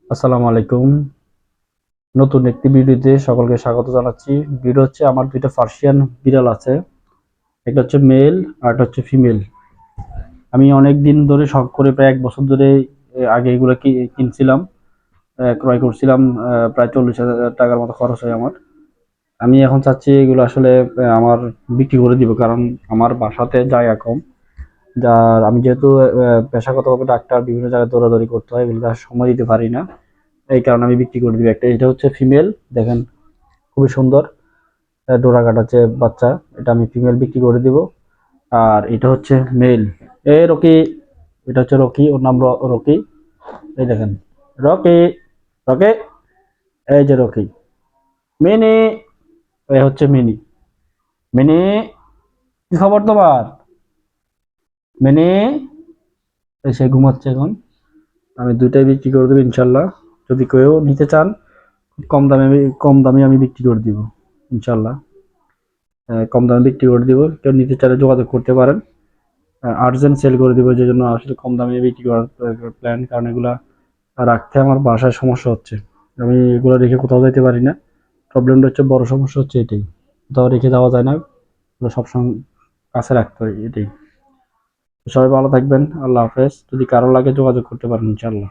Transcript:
আসসালামু আলাইকুম। নতুন একটি ভিডিওতে সকলকে স্বাগত জানাচ্ছি। ভিডিও হচ্ছে আমার দুইটা পার্সিয়ান বিড়াল আছে, একটা হচ্ছে মেল আর একটা হচ্ছে ফিমেল। আমি অনেক দিন ধরে শখ করে প্রায় 1 বছর ধরে আগে এগুলো কিনছিলাম, ক্রয় করছিলাম। প্রায় 40,000 টাকার মতো খরচ হয় আমার। আমি এখন চাচ্ছি এগুলো আসলে আমার বিক্রি করে দিব, কারণ আমার বাসাতে জায়গা কম। যার আমি যেহেতু পেশাগতভাবে ডাক্তার, বিভিন্ন জায়গায় দৌড়াদৌড়ি করতে হয়, এগুলো সময় দিতে পারি না। এই কারণে আমি বিক্রি করে দিব। একটা এটা হচ্ছে ফিমেল, দেখেন খুবই সুন্দর, ডোরা কাটাচ্ছে বাচ্চা। এটা আমি ফিমেল বিক্রি করে দিব। আর এটা হচ্ছে মেল। এই রকি, এটা হচ্ছে রকি, ওর নাম রকি। এই দেখেন রকি, রকি, এই যে রকি। মিনি, এই হচ্ছে মিনি। মিনি, কি খবর তোমার? মিনি, এই সে ঘুমাচ্ছে এখন। আমি দুইটাই বিক্রি করে দেবো ইনশাল্লাহ। যদি কেউ নিতে চান, খুব কম দামে আমি বিক্রি করে দিব ইনশাল্লাহ। কম দামে বিক্রি করে দিব, কেউ নিতে চাইলে যোগাযোগ করতে পারেন। আর্জেন্ট সেল করে দিব, যে জন্য আসলে কম দামে বিক্রি করার প্ল্যান, কারণ এগুলা রাখতে আমার বাসায় সমস্যা হচ্ছে। আমি এগুলো রেখে কোথাও যাইতে পারি না। প্রবলেমটা হচ্ছে, বড় সমস্যা হচ্ছে এটাই, কোথাও রেখে যাওয়া যায় না, এগুলো সবসময় কাছে রাখতে হয় এটাই। সবাই ভালো থাকবেন, আল্লাহ হাফেজ। যদি কারো লাগে যোগাযোগ করতে পারেন ইনশাল্লাহ।